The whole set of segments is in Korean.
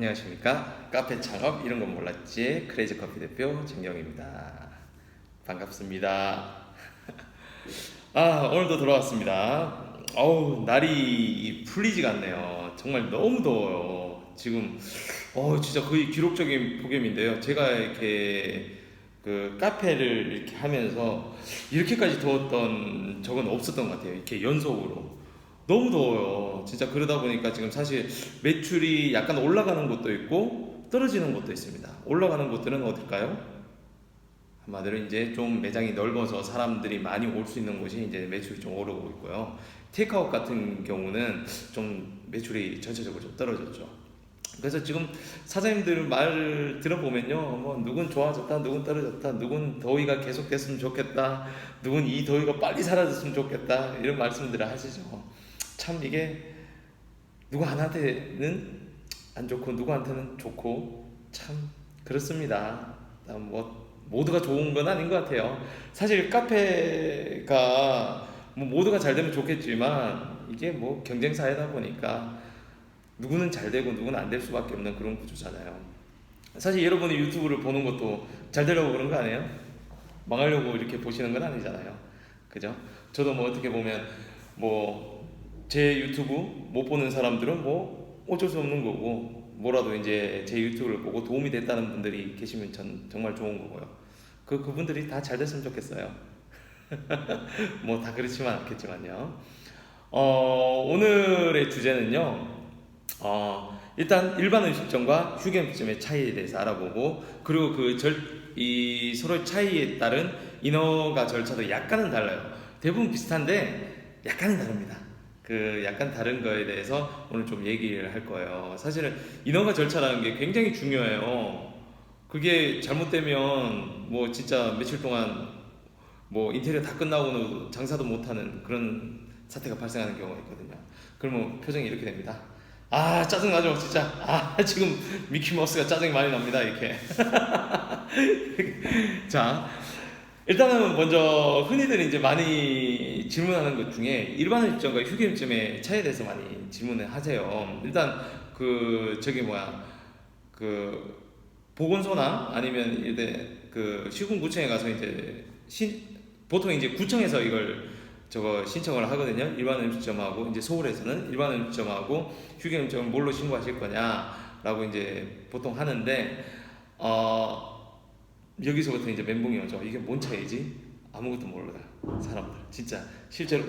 안녕하십니까. 카페 창업 이런 건 몰랐지 크레이지 커피 대표 정경입니다. 반갑습니다. 오늘도 돌아왔습니다. 날이 풀리지가 않네요. 정말 너무 더워요. 지금 진짜 거의 기록적인 폭염인데요. 제가 이렇게 그 카페를 이렇게 하면서 이렇게까지 더웠던 적은 없었던 것 같아요. 이렇게 연속으로 너무 더워요. 진짜 그러다 보니까 지금 사실 매출이 약간 올라가는 곳도 있고 떨어지는 곳도 있습니다. 올라가는 곳들은 어딜까요? 한마디로 이제 좀 매장이 넓어서 사람들이 많이 올 수 있는 곳이 이제 매출이 좀 오르고 있고요. 테이크아웃 같은 경우는 좀 매출이 전체적으로 좀 떨어졌죠. 그래서 지금 사장님들 말 들어보면요, 뭐 누군 좋아졌다, 누군 떨어졌다, 누군 더위가 계속됐으면 좋겠다, 누군 이 더위가 빨리 사라졌으면 좋겠다, 이런 말씀들을 하시죠. 참 이게 누구한테는 안 좋고 누구한테는 좋고 참 그렇습니다. 뭐 모두가 좋은 건 아닌 것 같아요. 사실 카페가 뭐 모두가 잘 되면 좋겠지만 이게 뭐 경쟁 사회다 보니까 누구는 잘 되고 누구는 안 될 수밖에 없는 그런 구조잖아요. 사실 여러분이 유튜브를 보는 것도 잘 되려고 그런 거 아니에요? 망하려고 이렇게 보시는 건 아니잖아요. 그죠? 저도 뭐 어떻게 보면 뭐 제 유튜브 못 보는 사람들은 뭐 어쩔 수 없는 거고, 뭐라도 이제 제 유튜브를 보고 도움이 됐다는 분들이 계시면 전 정말 좋은 거고요. 그분들이 다 잘 됐으면 좋겠어요. 뭐 다 그렇지만 않겠지만요. 오늘의 주제는요. 일단 일반 음식점과 휴게 음식점의 차이에 대해서 알아보고, 그리고 이 서로의 차이에 따른 인허가 절차도 약간은 달라요. 대부분 비슷한데 약간은 다릅니다. 그 약간 다른 거에 대해서 오늘 좀 얘기를 할 거예요. 사실은 인허가 절차라는 게 굉장히 중요해요. 그게 잘못되면 뭐 진짜 며칠 동안 뭐 인테리어 다 끝나고는 장사도 못하는 그런 사태가 발생하는 경우가 있거든요. 그러면 표정이 이렇게 됩니다. 짜증나죠 진짜. 지금 미키마우스가 짜증이 많이 납니다 이렇게. 자, 일단은 먼저 흔히들 이제 많이 질문하는 것 중에 일반 음식점과 휴게 음식점의 차이에 대해서 많이 질문을 하세요. 일단 그 보건소나 아니면 이제 그 시군구청에 가서 이제 보통 이제 구청에서 이걸 신청을 하거든요. 일반 음식점하고 이제 서울에서는 일반 음식점하고 휴게 음식점을 뭘로 신고하실 거냐라고 이제 보통 하는데, 여기서부터 이제 멘붕이 오죠. 이게 뭔 차이지? 아무것도 몰라요. 사람들 진짜 실제로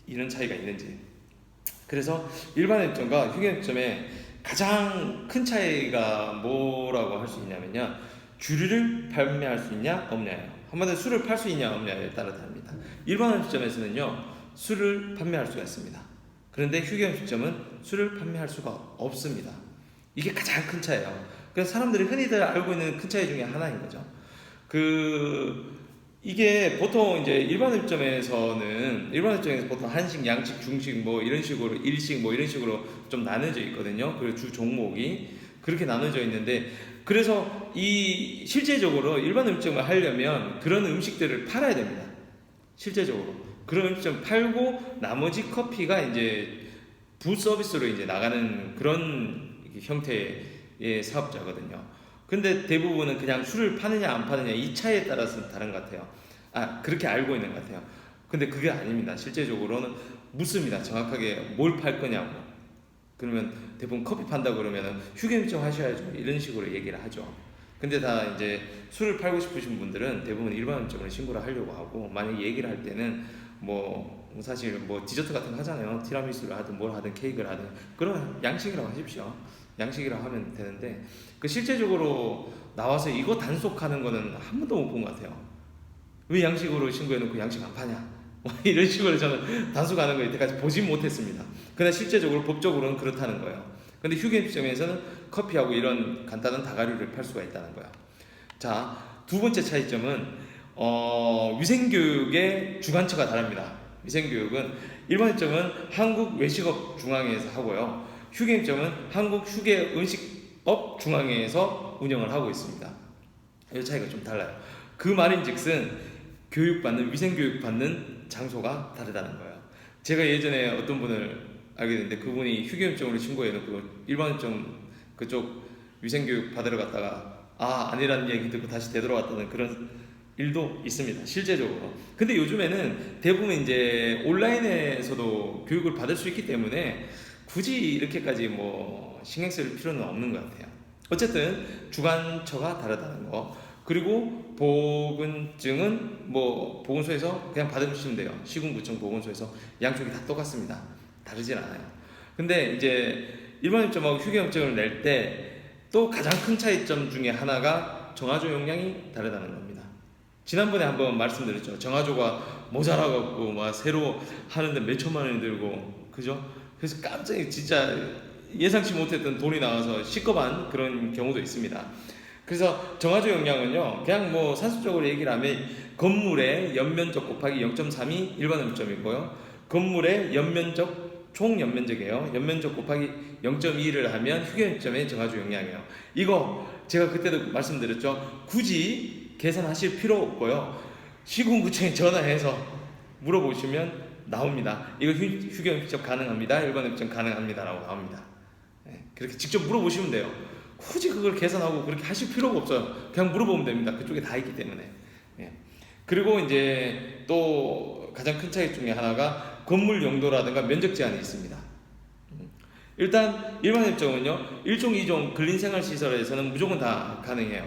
이런 차이가 있는지. 그래서 일반 음식점과 휴게 음식점의 가장 큰 차이가 뭐라고 할 수 있냐면요, 주류를 판매할 수 있냐 없냐예요. 한마디로 술을 팔 수 있냐 없냐에 따라 다릅니다. 일반 음식점에서는요 술을 판매할 수가 있습니다. 그런데 휴게 음식점은 술을 판매할 수가 없습니다. 이게 가장 큰 차이예요. 그래서 사람들이 흔히들 알고 있는 큰 차이 중에 하나인 거죠. 이게 보통 이제 일반 음식점에서 보통 한식, 양식, 중식 뭐 이런 식으로, 일식 뭐 이런 식으로 좀 나눠져 있거든요. 그리고 주 종목이 그렇게 나눠져 있는데, 그래서 실제적으로 일반 음식점을 하려면 그런 음식들을 팔아야 됩니다. 실제적으로 그런 음식점 팔고 나머지 커피가 이제 부 서비스로 이제 나가는 그런 형태의 사업자거든요. 근데 대부분은 그냥 술을 파느냐 안 파느냐 이 차이에 따라서 다른 것 같아요. 그렇게 알고 있는 것 같아요. 근데 그게 아닙니다. 실제적으로는 묻습니다. 정확하게 뭘 팔 거냐고. 그러면 대부분 커피 판다 그러면은 휴게 음식 하셔야죠, 이런 식으로 얘기를 하죠. 근데 다 이제 술을 팔고 싶으신 분들은 대부분 일반 음식점을 신고를 하려고 하고, 만약 얘기를 할 때는 뭐 사실 뭐 디저트 같은 거 하잖아요. 티라미수를 하든 뭘 하든 케이크를 하든 그런 양식이라고 하십시오. 양식이라고 하면 되는데, 실제적으로 나와서 이거 단속하는 거는 한 번도 못 본 것 같아요. 왜 양식으로 신고해놓고 양식 안 파냐? 이런 식으로 저는 단속하는 거 이때까지 보진 못했습니다. 그러나 실제적으로 법적으로는 그렇다는 거예요. 근데 휴게 음식점에서는 커피하고 이런 간단한 다가류를 팔 수가 있다는 거예요. 자, 두 번째 차이점은 위생교육의 주관처가 다릅니다. 위생교육은 일반 음식점은 한국외식업중앙회에서 하고요, 휴게 음식점은 한국휴게음식업 중앙회에서 운영을 하고 있습니다. 이 차이가 좀 달라요. 그 말인즉슨 위생교육 받는 장소가 다르다는 거예요. 제가 예전에 어떤 분을 알게 됐는데, 그분이 휴게 음식점으로 신고해놓고 일반 음식점 그쪽 위생교육 받으러 갔다가 아니라는 얘기 듣고 다시 되돌아왔다는 그런 일도 있습니다, 실제적으로. 근데 요즘에는 대부분 이제 온라인에서도 교육을 받을 수 있기 때문에 굳이 이렇게까지 뭐 신경 쓸 필요는 없는 것 같아요. 어쨌든 주관처가 다르다는 거, 그리고 보건증은 뭐 보건소에서 그냥 받으시면 돼요. 시군구청 보건소에서 양쪽이 다 똑같습니다. 다르진 않아요. 근데 이제 일반협정하고 휴게협정을 낼 때 또 가장 큰 차이점 중에 하나가 정화조 용량이 다르다는 겁니다. 지난번에 한번 말씀드렸죠. 정화조가 모자라갖고 막 새로 하는데 몇 천만 원이 들고, 그죠? 그래서 깜짝이 진짜 예상치 못했던 돈이 나와서 시급한 그런 경우도 있습니다. 그래서 정화조 용량은요, 그냥 뭐 산술적으로 얘기를 하면 건물의 연면적 곱하기 0.3이 일반 음점이고요, 건물의 연면적 총 연면적이에요. 연면적 곱하기 0.2를 하면 휴게점의 정화조 용량이에요. 이거 제가 그때도 말씀드렸죠. 굳이 계산하실 필요 없고요. 시군구청에 전화해서 물어보시면 나옵니다. 이거 휴게음식 가능합니다, 일반 음점 가능합니다라고 나옵니다. 그렇게 직접 물어보시면 돼요. 굳이 그걸 계산하고 그렇게 하실 필요가 없어요. 그냥 물어보면 됩니다. 그쪽에 다 있기 때문에. 그리고 이제 또 가장 큰 차이 중에 하나가 건물 용도라든가 면적 제한이 있습니다. 일단 일반 협정은요, 1종, 2종 근린생활시설에서는 무조건 다 가능해요.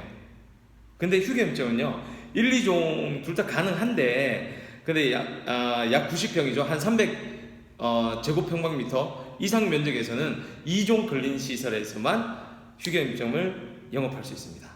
근데 휴게협정은요, 1, 2종 둘 다 가능한데, 근데 약 90평이죠. 한 300 제곱평방미터 이상 면적에서는 2종 근린시설에서만 휴게협정을 영업할 수 있습니다.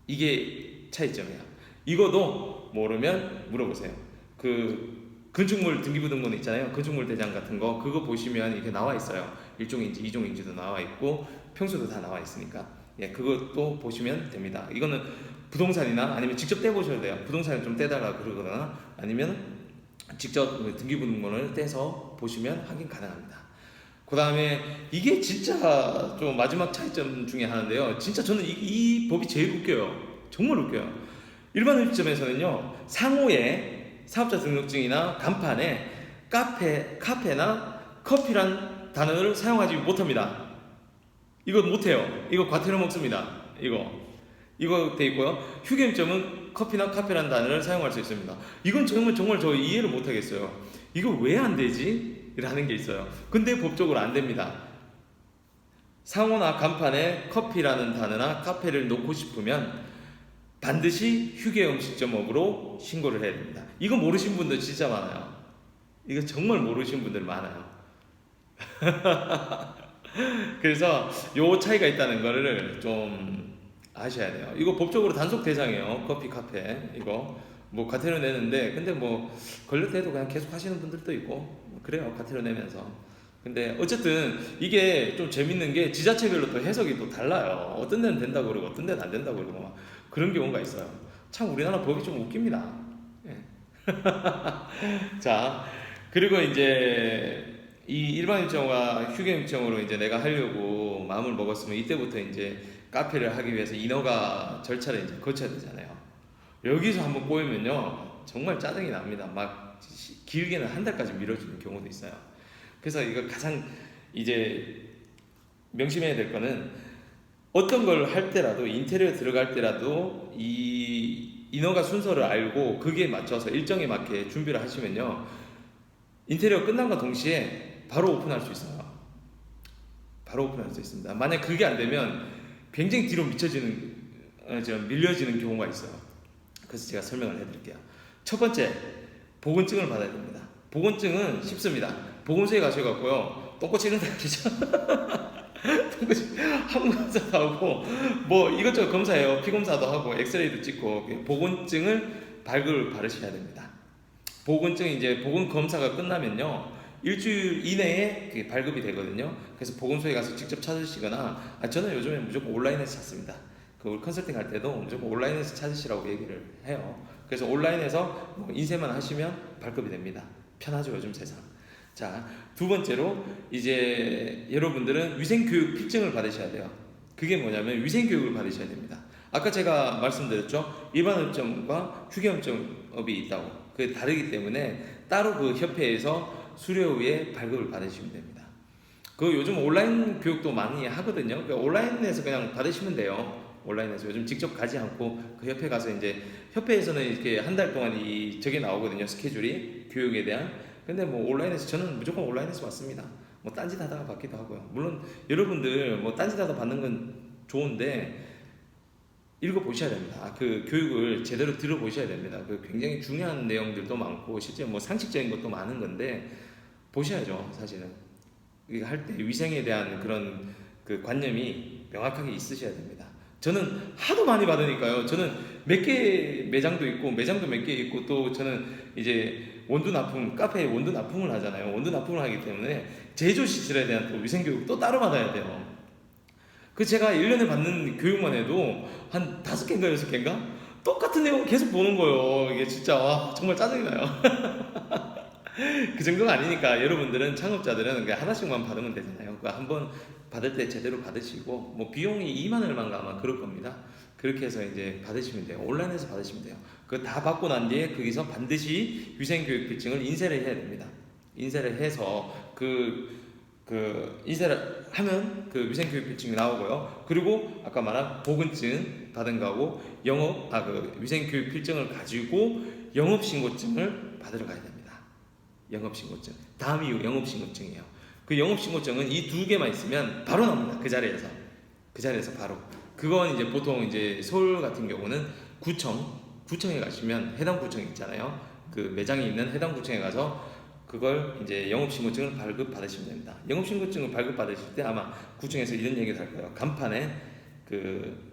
이게 차이점이에요. 이거도 모르면 물어보세요. 그 건축물 등기부등본 있잖아요. 건축물 대장 같은 거, 그거 보시면 이렇게 나와 있어요. 1종인지 2종인지도 나와 있고 평수도 다 나와 있으니까 그것도 보시면 됩니다. 이거는 부동산이나 아니면 직접 떼보셔야 돼요. 부동산을 좀 떼달라 그러거나 아니면 직접 등기부등본을 떼서 보시면 확인 가능합니다. 그 다음에 이게 진짜 좀 마지막 차이점 중에 하나인데요. 진짜 저는 이 법이 제일 웃겨요. 정말 웃겨요. 일반 음식점에서는요, 상호에 사업자 등록증이나 간판에 카페나 커피란 단어를 사용하지 못합니다. 이거 못해요. 이거 과태료 먹습니다. 이거 돼 있고요. 휴게점은 커피나 카페란 단어를 사용할 수 있습니다. 이건 정말 저 이해를 못하겠어요. 이거 왜 안 되지? 라는 게 있어요. 근데 법적으로 안 됩니다. 상호나 간판에 커피라는 단어나 카페를 놓고 싶으면 반드시 휴게음식점업으로 신고를 해야 됩니다. 이거 모르신 분들 진짜 많아요. 이거 정말 모르신 분들 많아요. 그래서 요 차이가 있다는 거를 좀 아셔야 돼요. 이거 법적으로 단속 대상이에요. 커피, 카페 이거 뭐 과태료 내는데, 근데 뭐 걸렸대도 그냥 계속 하시는 분들도 있고 그래요. 과태료 내면서. 근데 어쨌든 이게 좀 재밌는 게 지자체별로 또 해석이 또 달라요. 어떤 데는 된다고 그러고 어떤 데는 안 된다고 그러고 막 그런 경우가 있어요. 참 우리나라 법이 좀 웃깁니다. 자, 그리고 이제 이 일반 일정과 휴게 일정으로 이제 내가 하려고 마음을 먹었으면 이때부터 이제 카페를 하기 위해서 인허가 절차를 이제 거쳐야 되잖아요. 여기서 한번 꼬이면요, 정말 짜증이 납니다. 막 길게는 한 달까지 미뤄지는 경우도 있어요. 그래서 이거 가장 이제 명심해야 될 거는, 어떤 걸 할 때라도, 인테리어 들어갈 때라도 이 인허가 순서를 알고 그게 맞춰서 일정에 맞게 준비를 하시면요, 인테리어 끝난과 동시에 바로 오픈할 수 있어요. 바로 오픈할 수 있습니다. 만약 그게 안 되면 굉장히 뒤로 밀려지는 경우가 있어요. 그래서 제가 설명을 해드릴게요. 첫 번째, 보건증을 받아야 됩니다. 보건증은 쉽습니다. 보건소에 가셔갖고요, 똥꼬 찌른다 그러죠. 항문검사도 하고 뭐 이것저것 검사해요. 피검사도 하고 엑스레이도 찍고 보건증을 발급을 받으셔야 됩니다. 보건증이 이제 보건검사가 끝나면요, 일주일 이내에 발급이 되거든요. 그래서 보건소에 가서 직접 찾으시거나, 저는 요즘에 무조건 온라인에서 찾습니다. 그 컨설팅 할 때도 무조건 온라인에서 찾으시라고 얘기를 해요. 그래서 온라인에서 뭐 인쇄만 하시면 발급이 됩니다. 편하죠, 요즘 세상. 자, 두 번째로 이제 여러분들은 위생교육 필증을 받으셔야 돼요. 그게 뭐냐면 위생교육을 받으셔야 됩니다. 아까 제가 말씀드렸죠. 일반음점과 휴게음점업이 있다고. 그게 다르기 때문에 따로 그 협회에서 수료 후에 발급을 받으시면 됩니다. 그 요즘 온라인 교육도 많이 하거든요. 그러니까 온라인에서 그냥 받으시면 돼요. 온라인에서 요즘 직접 가지 않고 그 협회 가서 이제 협회에서는 이렇게 한 달 동안 이 저게 나오거든요. 스케줄이 교육에 대한. 근데 뭐 온라인에서 저는 무조건 온라인에서 받습니다. 뭐 딴짓 하다가 받기도 하고요. 물론 여러분들 뭐 딴짓 하다 받는 건 좋은데 읽어보셔야 됩니다. 그 교육을 제대로 들어보셔야 됩니다. 그 굉장히 중요한 내용들도 많고 실제 뭐 상식적인 것도 많은 건데 보셔야죠. 사실은 이거 할 때 위생에 대한 그런 그 관념이 명확하게 있으셔야 됩니다. 저는 하도 많이 받으니까요. 저는 몇 개 매장도 있고 매장도 몇 개 있고 또 저는 이제 원두 납품 카페에 원두 납품을 하잖아요. 원두 납품을 하기 때문에 제조 시설에 대한 또 위생 교육 또 따로 받아야 돼요. 그 제가 1년에 받는 교육만 해도 한 5개인가 6개인가 똑같은 내용 계속 보는 거예요. 이게 진짜 와 정말 짜증이 나요. 그 정도가 아니니까 여러분들은 창업자들은 그냥 하나씩만 받으면 되잖아요. 그러니까 한번 받을 때 제대로 받으시고 뭐 비용이 2만 얼마인가 아마 그럴 겁니다. 그렇게 해서 이제 받으시면 돼요. 온라인에서 받으시면 돼요. 그거 다 받고 난 뒤에 거기서 반드시 위생교육필증을 인쇄를 해야 됩니다. 인쇄를 해서 인쇄를 하면 그 위생교육필증이 나오고요. 그리고 아까 말한 보건증 받은 거하고 위생교육필증을 가지고 영업신고증을 받으러 가야 됩니다. 영업신고증. 다음 이후 영업신고증이에요. 그 영업신고증은 이 2개만 있으면 바로 나옵니다. 그 자리에서 바로. 그건 이제 보통 이제 서울 같은 경우는 구청에 가시면 해당 구청 있잖아요. 그 매장이 있는 해당 구청에 가서 그걸 이제 영업신고증을 발급받으시면 됩니다. 영업신고증을 발급받으실 때 아마 구청에서 이런 얘기를 할 거예요. 간판에 그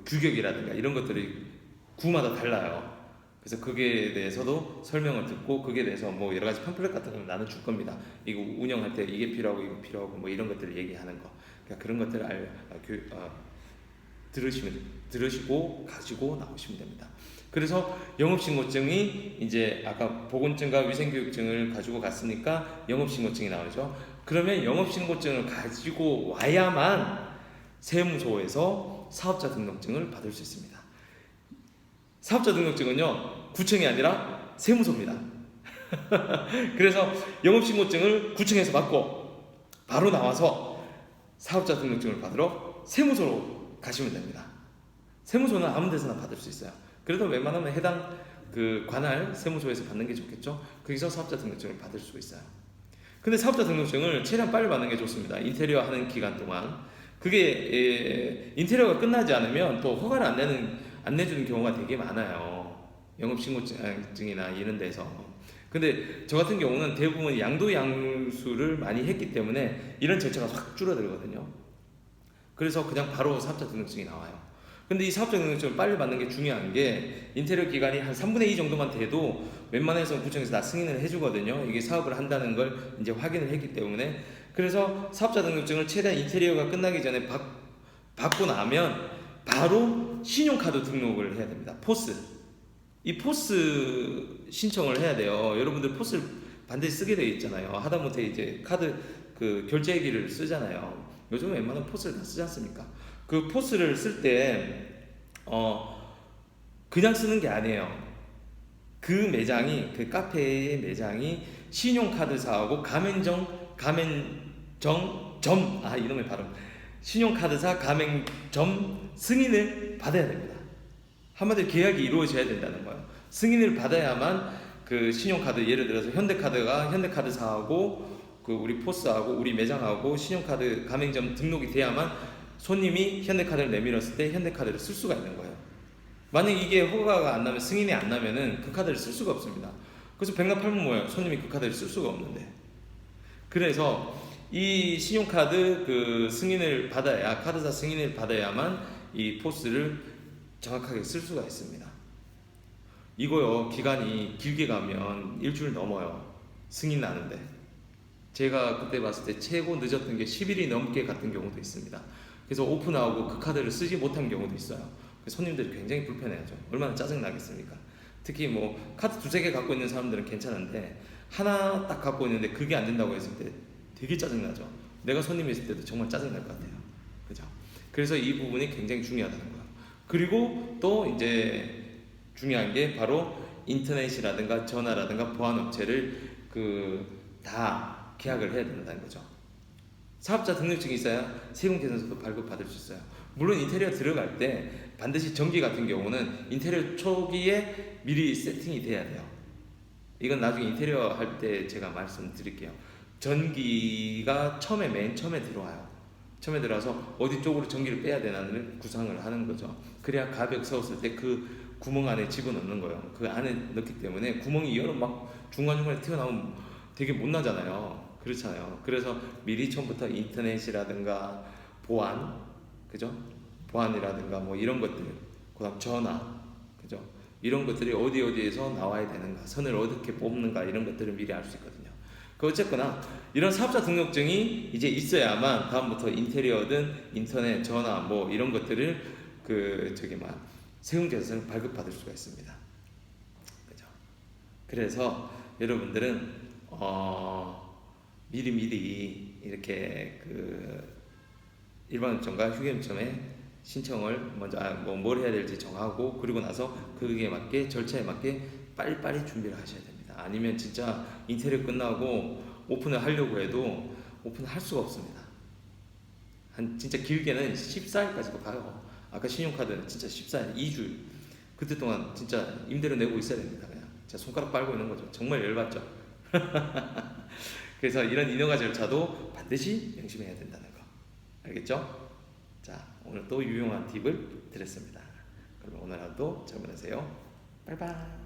규격이라든가 이런 것들이 구마다 달라요. 그래서 그게 대해서도 설명을 듣고 그게 대해서 뭐 여러 가지 팜플렛 같은 걸 나눠줄 겁니다. 이거 운영할 때 이게 필요하고 이거 필요하고 뭐 이런 것들을 얘기하는 거. 그러니까 그런 것들을 들으시고 가지고 나오시면 됩니다. 그래서 영업신고증이 이제 아까 보건증과 위생교육증을 가지고 갔으니까 영업신고증이 나오죠. 그러면 영업신고증을 가지고 와야만 세무서에서 사업자 등록증을 받을 수 있습니다. 사업자 등록증은요 구청이 아니라 세무서입니다. 그래서 영업신고증을 구청에서 받고 바로 나와서 사업자 등록증을 받으러 세무서로 가시면 됩니다. 세무서는 아무 데서나 받을 수 있어요. 그래도 웬만하면 해당 그 관할 세무서에서 받는 게 좋겠죠. 거기서 사업자 등록증을 받을 수 있어요. 근데 사업자 등록증을 최대한 빨리 받는 게 좋습니다. 인테리어 하는 기간 동안. 그게 인테리어가 끝나지 않으면 또 허가를 안 내주는 경우가 되게 많아요. 영업신고증이나 이런 데서. 근데 저 같은 경우는 대부분 양도양수를 많이 했기 때문에 이런 절차가 확 줄어들거든요. 그래서 그냥 바로 사업자 등록증이 나와요. 근데 이 사업자 등록증을 빨리 받는 게 중요한 게 인테리어 기간이 한 3분의 2 정도만 돼도 웬만해서 구청에서 다 승인을 해주거든요. 이게 사업을 한다는 걸 이제 확인을 했기 때문에. 그래서 사업자 등록증을 최대한 인테리어가 끝나기 전에 받고 나면 바로 신용카드 등록을 해야 됩니다. 포스. 이 포스 신청을 해야 돼요. 여러분들 포스를 반드시 쓰게 되어 있잖아요. 하다못해 이제 카드 그 결제기를 쓰잖아요. 요즘 웬만한 포스를 다 쓰지 않습니까? 그 포스를 쓸 때 그냥 쓰는 게 아니에요. 그 매장이 그 카페의 매장이 신용카드사하고 이놈의 발음. 신용카드사 가맹점 승인을 받아야 됩니다. 한마디로 계약이 이루어져야 된다는 거예요. 승인을 받아야만 그 신용카드 예를 들어서 현대카드가 현대카드사하고 그 우리 포스하고 우리 매장하고 신용카드 가맹점 등록이 돼야만 손님이 현대카드를 내밀었을 때 현대카드를 쓸 수가 있는 거예요. 만약 이게 허가가 안 나면 승인이 안 나면은 그 카드를 쓸 수가 없습니다. 그래서 백납팔면 뭐예요? 손님이 그 카드를 쓸 수가 없는데. 그래서 이 신용카드 그 승인을 받아야 카드사 승인을 받아야만 이 포스를 정확하게 쓸 수가 있습니다. 이거요 기간이 길게 가면 일주일 넘어요. 승인 나는데. 제가 그때 봤을 때 최고 늦었던 게 10일이 넘게 갔던 경우도 있습니다. 그래서 오픈하고 그 카드를 쓰지 못한 경우도 있어요. 손님들이 굉장히 불편해하죠. 얼마나 짜증나겠습니까? 특히 뭐 카드 2-3개 갖고 있는 사람들은 괜찮은데 하나 딱 갖고 있는데 그게 안 된다고 했을 때 되게 짜증나죠. 내가 손님이었을 때도 정말 짜증날 것 같아요. 그죠? 그래서 이 부분이 굉장히 중요하다는 거예요. 그리고 또 이제 중요한 게 바로 인터넷이라든가 전화라든가 보안업체를 다 계약을 해야 된다는 거죠. 사업자 등록증이 있어야 세금 계산서도 발급받을 수 있어요. 물론 인테리어 들어갈 때 반드시 전기 같은 경우는 인테리어 초기에 미리 세팅이 돼야 돼요. 이건 나중에 인테리어 할 때 제가 말씀드릴게요. 전기가 처음에 맨 처음에 들어와요. 처음에 들어와서 어디 쪽으로 전기를 빼야 되나를 구상을 하는 거죠. 그래야 가벽 세웠을 때 그 구멍 안에 집어넣는 거예요. 그 안에 넣기 때문에 구멍이 여러 막 중간중간에 튀어나오면 되게 못 나잖아요. 그렇잖아요. 그래서 미리 처음부터 인터넷이라든가 보안, 그죠? 보안이라든가 뭐 이런 것들, 그다음 전화, 그죠? 이런 것들이 어디에서 나와야 되는가, 선을 어떻게 뽑는가 이런 것들을 미리 알 수 있거든요. 그 어쨌거나 이런 사업자 등록증이 이제 있어야만 다음부터 인테리어든 인터넷, 전화 뭐 이런 것들을 세금 계산서를 발급받을 수가 있습니다. 그죠? 그래서 여러분들은 미리 이렇게 일반업종과 휴게업종에 신청을 먼저 뭘 해야 될지 정하고 그리고 나서 그게 맞게 절차에 맞게 빨리빨리 준비를 하셔야 됩니다. 아니면 진짜 인테리어 끝나고 오픈을 하려고 해도 오픈을 할 수가 없습니다. 한 진짜 길게는 14일까지도 가요. 아까 신용카드는 진짜 14일, 2주 그때 동안 진짜 임대료 내고 있어야 됩니다. 그냥 제가 손가락 빨고 있는 거죠. 정말 열받죠. 그래서 이런 인허가 절차도 반드시 명심해야 된다는 거. 알겠죠? 자, 오늘 또 유용한 팁을 드렸습니다. 그럼 오늘 하루도 잘 보내세요. 바이바이.